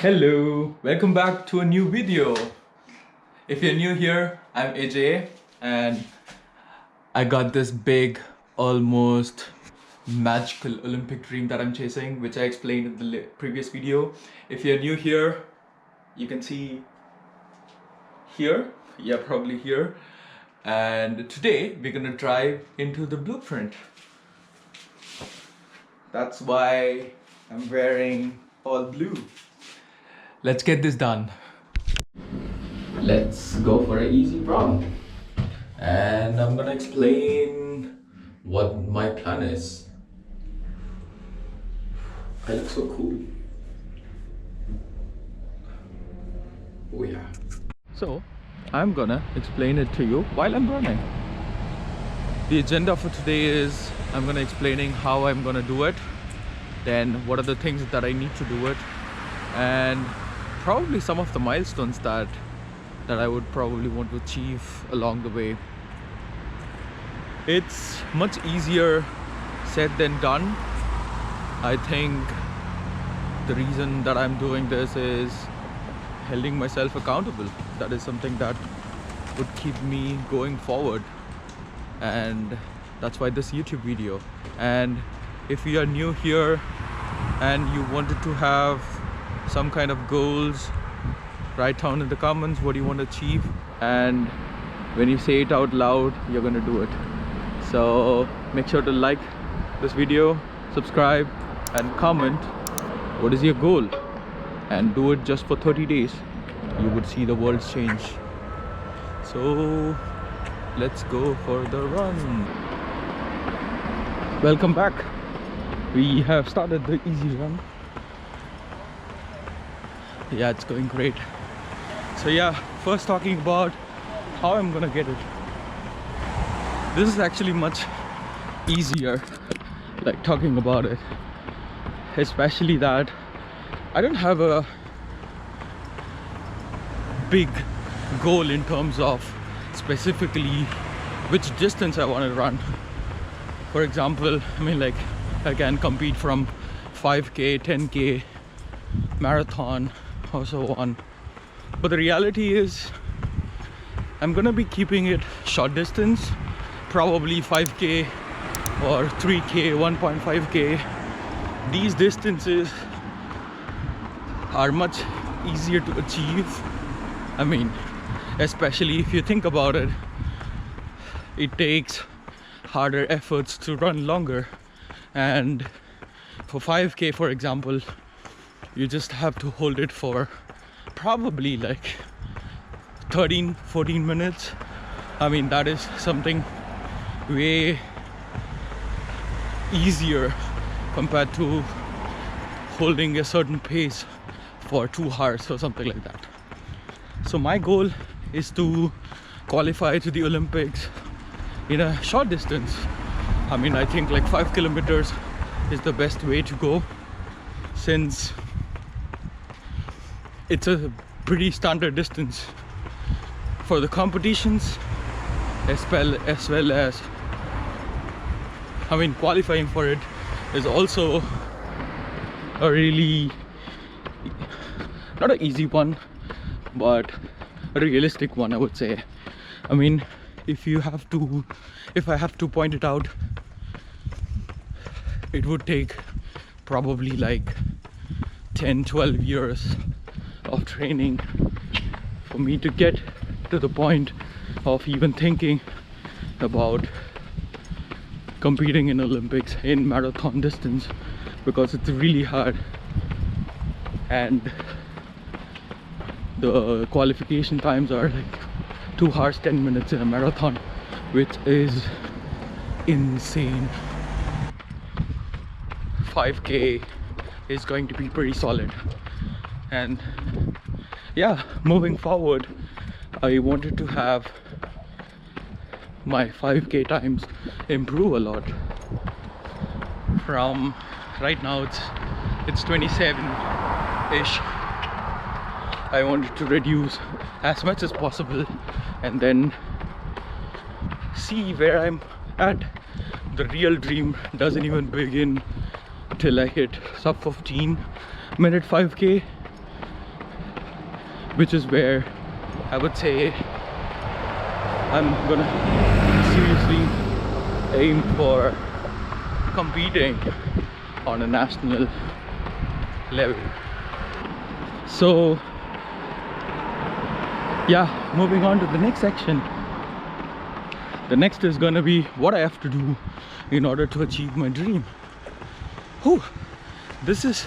Hello, welcome back to a new video. If you're new here, I'm AJ and I got this big, almost magical Olympic dream that I'm chasing, which I explained in the previous video. If you're new here, you can see here, yeah, probably here. And today we're gonna drive into the blueprint. That's why I'm wearing all blue. Let's get this done. Let's go for an easy brown. And I'm gonna explain what my plan is. I look so cool. Oh yeah. So, I'm gonna explain it to you while I'm running. The agenda for today is I'm gonna explaining how I'm gonna do it, then what are the things that I need to do it, and probably some of the milestones that I would probably want to achieve along the way. It's much easier said than done. I think the reason that I'm doing this is holding myself accountable. That is something that would keep me going forward, and that's why this YouTube video. And if you are new here and you wanted to have some kind of goals, write down in the comments what you want to achieve, and when you say it out loud, you're gonna do it. So make sure to like this video, subscribe, and comment what is your goal, and do it just for 30 days. You would see the world change. So let's go for the run. Welcome back. We have started the easy run. Yeah, it's going great. So yeah, first talking about how I'm gonna get it. This is actually much easier, like talking about it, especially that I don't have a big goal in terms of specifically which distance I want to run. For example, I mean, like, I can compete from 5k, 10k, marathon, or so on. But the reality is I'm gonna be keeping it short distance, probably 5k or 3k, 1.5k. These distances are much easier to achieve. I mean, especially if you think about it, it takes harder efforts to run longer. And for 5k, for example, you just have to hold it for probably like 13-14 minutes. I mean, that is something way easier compared to holding a certain pace for 2 hours or something like that. So my goal is to qualify to the Olympics in a short distance. I mean, I think like 5 kilometers is the best way to go, since it's a pretty standard distance for the competitions, as well as, I mean, qualifying for it is also a really, not an easy one, but a realistic one, I would say. I mean, if I have to point it out, it would take probably like 10-12 years of training for me to get to the point of even thinking about competing in Olympics in marathon distance, because it's really hard, and the qualification times are like 2 hours 10 minutes in a marathon, which is insane. 5k is going to be pretty solid. And yeah, moving forward, I wanted to have my 5k times improve a lot. From right now it's 27-ish. I wanted to reduce as much as possible and then see where I'm at. The real dream doesn't even begin till I hit sub 15 minute 5k. which is where I would say I'm gonna seriously aim for competing on a national level. So yeah, moving on to the next section. The next is gonna be what I have to do in order to achieve my dream. Whew, this is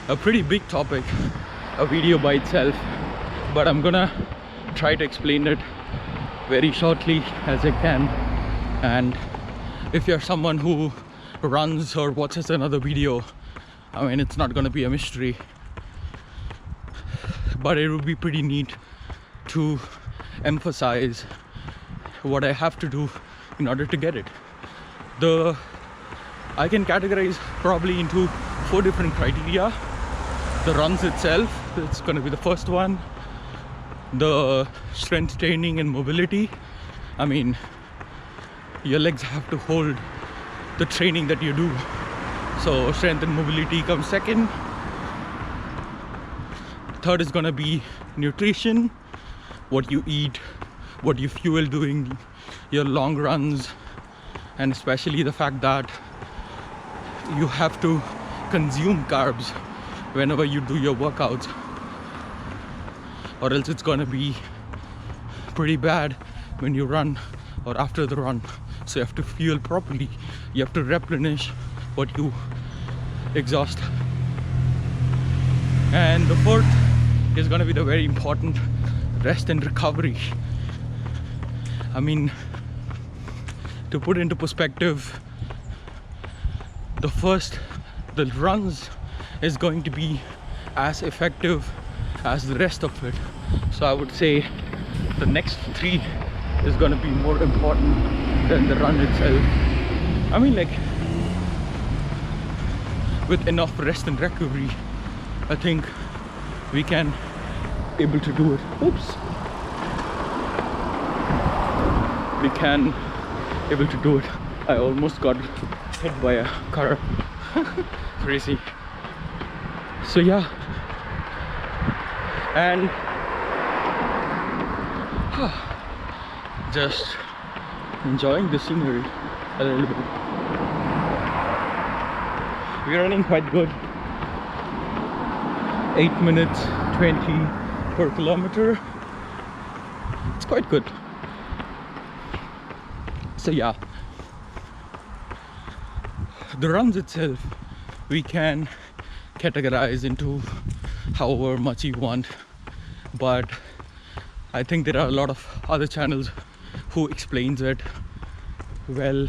a pretty big topic, a video by itself, but I'm gonna try to explain it very shortly as I can. And if you're someone who runs or watches another video, I mean, it's not gonna be a mystery, but it would be pretty neat to emphasize what I have to do in order to get it. I can categorize probably into 4 different criteria. The runs itself, it's going to be the first one. The strength training and mobility, I mean, your legs have to hold the training that you do, so strength and mobility comes second. Third is going to be nutrition, what you eat, what you fuel doing your long runs, and especially the fact that you have to consume carbs whenever you do your workouts, or else it's gonna be pretty bad when you run or after the run. So you have to fuel properly, you have to replenish what you exhaust. And the fourth is gonna be the very important rest and recovery. I mean, to put into perspective, the runs is going to be as effective as the rest of it. So I would say the next 3 is going to be more important than the run itself. I mean, like, with enough rest and recovery, I think we can able to do it. Oops. We can able to do it. I almost got hit by a car. Crazy. So yeah, and just enjoying the scenery a little bit. We're running quite good. 8 minutes 20 per kilometer. It's quite good. So yeah, the runs itself we can categorize into however much you want, but I think there are a lot of other channels who explains it well,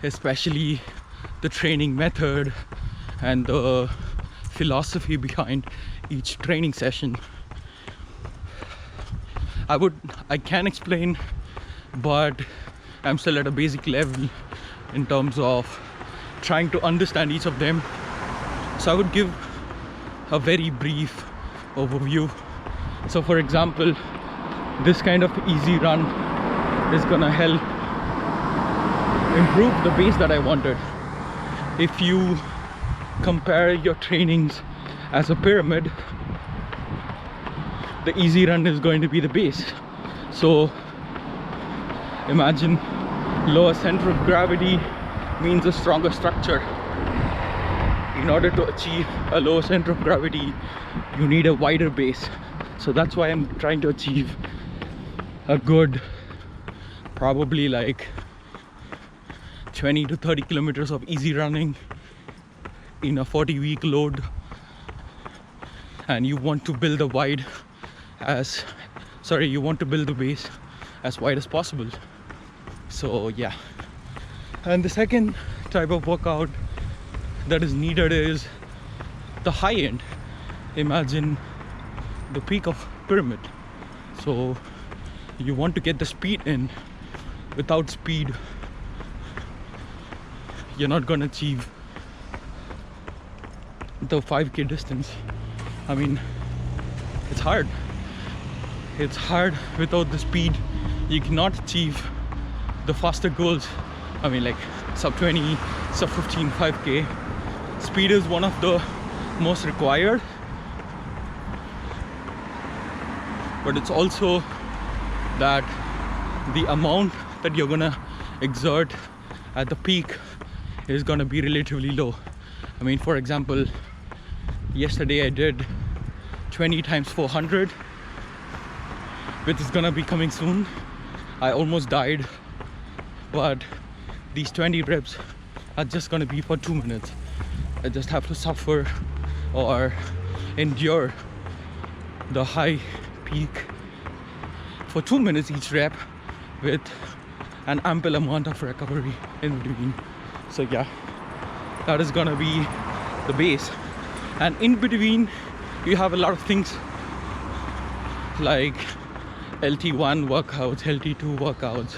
especially the training method and the philosophy behind each training session. I can explain, but I'm still at a basic level in terms of trying to understand each of them. So I would give a very brief overview. So for example, this kind of easy run is gonna help improve the base that I wanted. If you compare your trainings as a pyramid, the easy run is going to be the base. So imagine lower center of gravity means a stronger structure. In order to achieve a lower center of gravity, you need a wider base. So that's why I'm trying to achieve a good, probably like 20 to 30 kilometers of easy running in a 40-week load. And you want to build the base as wide as possible. So yeah. And the second type of workout that is needed is the high end. Imagine the peak of pyramid. So you want to get the speed in. Without speed, you're not gonna achieve the 5K distance. I mean, it's hard. It's hard without the speed. You cannot achieve the faster goals. I mean, like sub 20, sub 15, 5K. Speed is one of the most required. but it's also that the amount that you're gonna exert at the peak is gonna be relatively low. I mean, for example, yesterday I did 20 times 400, which is gonna be coming soon. I almost died, but these 20 reps are just gonna be for 2 minutes. I just have to suffer or endure the high peak for 2 minutes each rep with an ample amount of recovery in between. So yeah, that is gonna be the base. And in between you have a lot of things like LT1 workouts, LT2 workouts.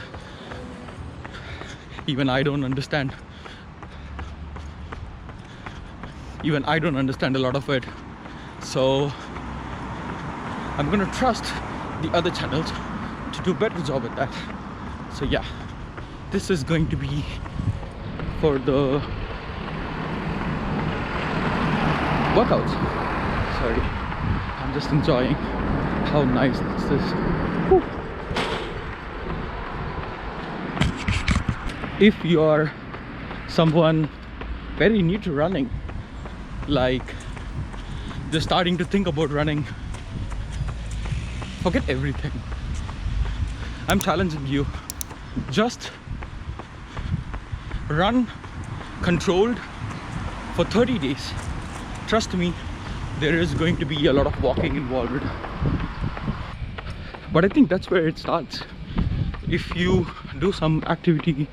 Even I don't understand a lot of it, so I'm gonna trust the other channels to do a better job at that. So yeah, this is going to be for the workouts. Sorry, I'm just enjoying how nice this is. Whew. If you're someone very new to running, like just starting to think about running, forget everything. I'm challenging you. Just run controlled for 30 days. Trust me, there is going to be a lot of walking involved. But I think that's where it starts. If you do some activity,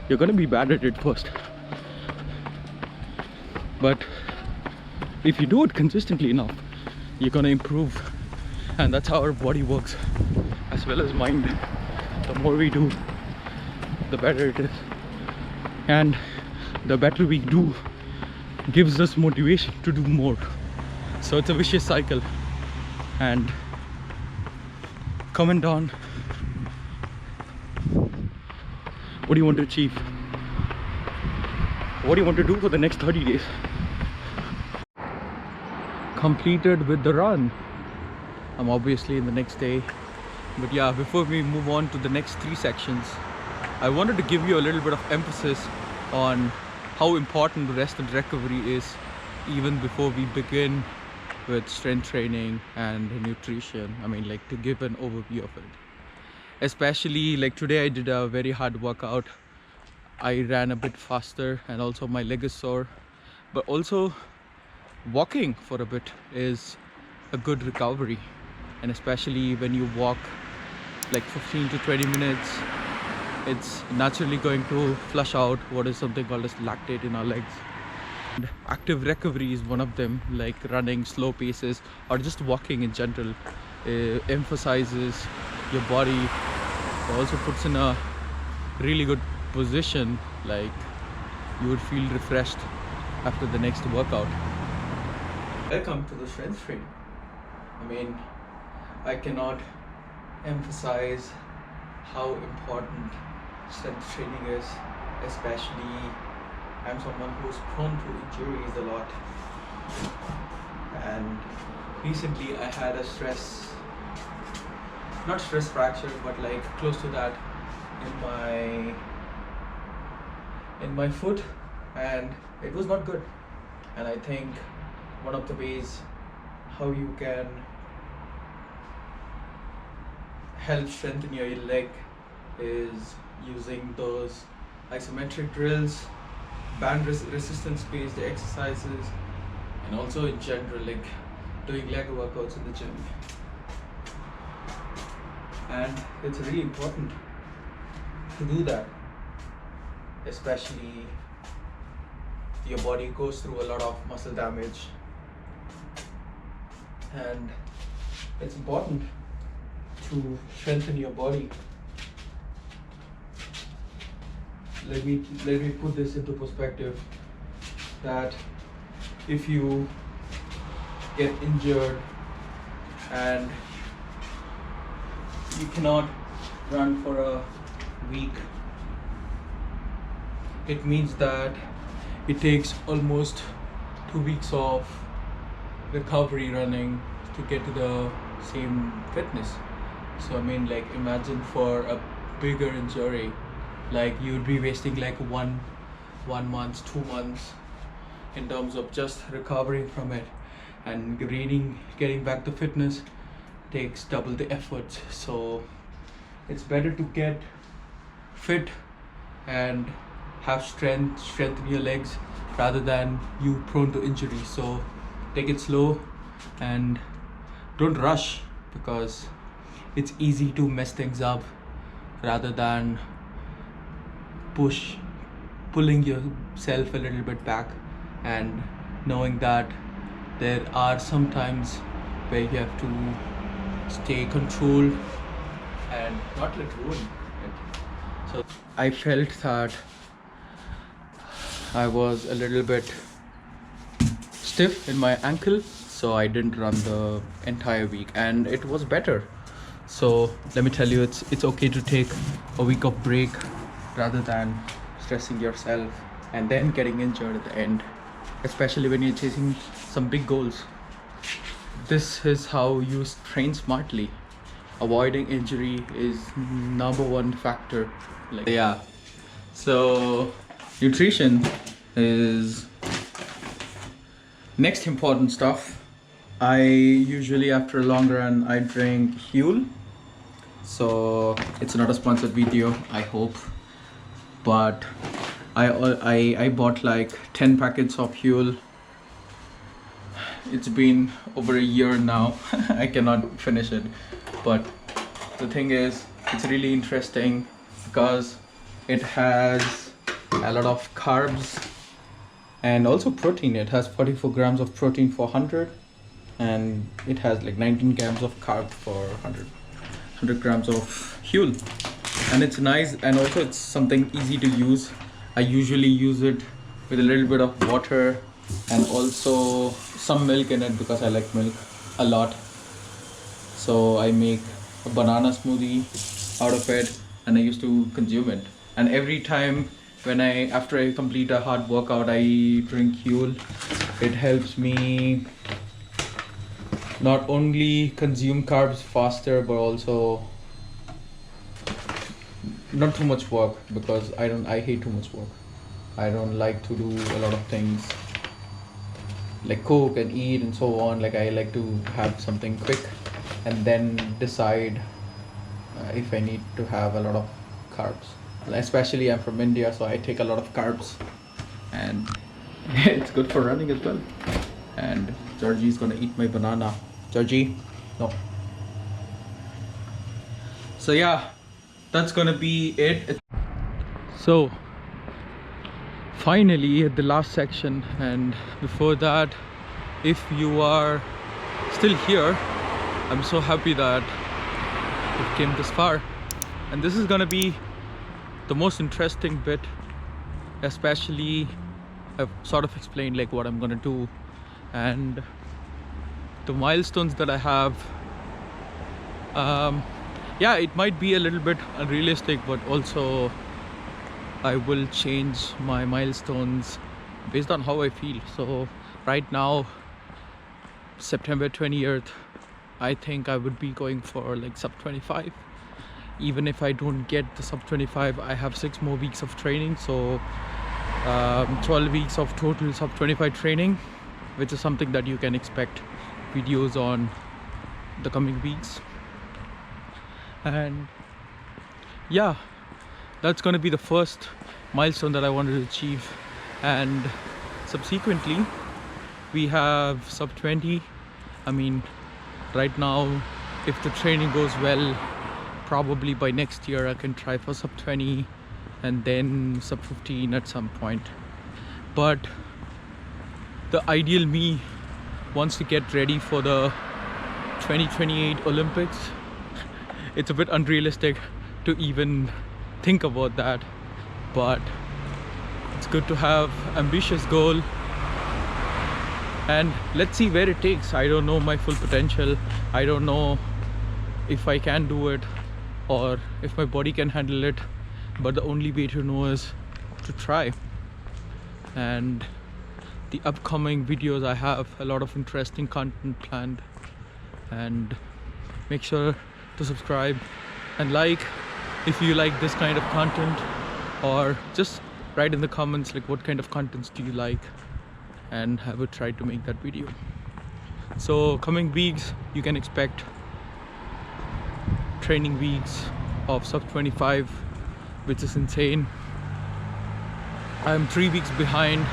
you're gonna be bad at it first. But if you do it consistently enough, you're gonna improve. And that's how our body works, as well as mind. The more we do, the better it is. And the better we do gives us motivation to do more. So it's a vicious cycle. And comment on what do you want to achieve? What do you want to do for the next 30 days? Completed with the run. I'm obviously in the next day. But yeah, before we move on to the next 3 sections, I wanted to give you a little bit of emphasis on how important rest and recovery is, even before we begin with strength training and nutrition. I mean, like, to give an overview of it. Especially like today I did a very hard workout. I ran a bit faster and also my leg is sore. But also walking for a bit is a good recovery. And especially when you walk like 15 to 20 minutes, it's naturally going to flush out what is something called as lactate in our legs. And active recovery is one of them, like running slow paces or just walking in general. Emphasizes your body, also puts in a really good position, like you would feel refreshed after the next workout. Welcome to the strength training. I mean, I cannot emphasize how important strength training is, especially I'm someone who's prone to injuries a lot, and recently I had a not stress fracture, but like close to that in my foot, and it was not good. And I think one of the ways how you can help strengthen your leg is using those isometric drills, band resistance based exercises, and also in general like doing leg workouts in the gym. And it's really important to do that, especially your body goes through a lot of muscle damage, and it's important to strengthen your body. Let me put this into perspective, that if you get injured and you cannot run for a week, it means that it takes almost 2 weeks of recovery running to get to the same fitness. So I mean, like, imagine for a bigger injury, like you'd be wasting like one month, 2 months in terms of just recovering from it, and getting back to fitness takes double the efforts. So it's better to get fit and have strengthen your legs rather than you prone to injury. So take it slow and don't rush, because it's easy to mess things up rather than pulling yourself a little bit back and knowing that there are some times where you have to stay controlled and not let ruin it. So I felt that I was a little bit stiff in my ankle, so I didn't run the entire week, and it was better. So let me tell you, it's okay to take a week of break rather than stressing yourself and then getting injured at the end, especially when you're chasing some big goals. This is how you train smartly. Avoiding injury is number one factor. Like, yeah. So nutrition is next important stuff. I usually, after a long run, I drink Huel. So it's not a sponsored video, I hope, but I bought like 10 packets of Huel. It's been over a year now. I cannot finish it, but the thing is, it's really interesting because it has a lot of carbs and also protein. It has 44 grams of protein for 100, and it has like 19 grams of carb for 100 grams of Huel. And it's nice, and also it's something easy to use. I usually use it with a little bit of water and also some milk in it, because I like milk a lot. So I make a banana smoothie out of it, and I used to consume it. And every time after I complete a hard workout, I drink Huel. It helps me not only consume carbs faster, but also not too much work, because I hate too much work. I don't like to do a lot of things like cook and eat and so on. Like, I like to have something quick and then decide if I need to have a lot of carbs. Especially I'm from India, so I take a lot of carbs, and it's good for running as well. And Georgie's gonna eat my banana. Georgie, no. So yeah, that's gonna be it. So finally at the last section, and before that, if you are still here, I'm so happy that we've came this far. And this is gonna be the most interesting bit, especially I've sort of explained like what I'm gonna do and the milestones that I have. Yeah, it might be a little bit unrealistic, but also I will change my milestones based on how I feel. So right now, September 20th, I think I would be going for like sub 25. Even if I don't get the sub 25, I have 6 more weeks of training, so 12 weeks of total sub 25 training, which is something that you can expect videos on the coming weeks. And yeah, that's going to be the first milestone that I wanted to achieve. And subsequently we have sub 20. I mean, right now, if the training goes well, probably by next year I can try for sub 20 and then sub 15 at some point. But the ideal me wants to get ready for the 2028 Olympics. It's a bit unrealistic to even think about that, but it's good to have ambitious goal, and let's see where it takes. I don't know my full potential. I don't know if I can do it or if my body can handle it, but the only way to know is to try. And the upcoming videos, I have a lot of interesting content planned, and make sure to subscribe and like if you like this kind of content, or just write in the comments like what kind of contents do you like, and I would try to make that video. So coming weeks you can expect training weeks of sub 25, which is insane. I'm 3 weeks behind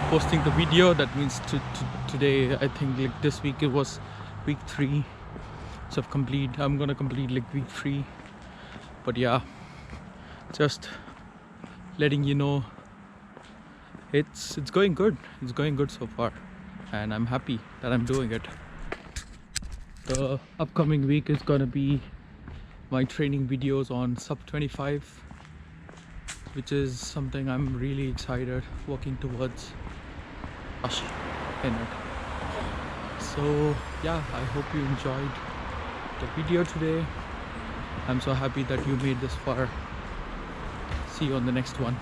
posting the video. That means today, I think like this week it was week 3, so I'm gonna complete like week 3. But yeah, just letting you know it's going good. It's going good so far, and I'm happy that I'm doing it. The upcoming week is gonna be my training videos on sub 25, which is something I'm really excited working towards in it. So yeah, I hope you enjoyed the video today. I'm so happy that you made this far. See you on the next one.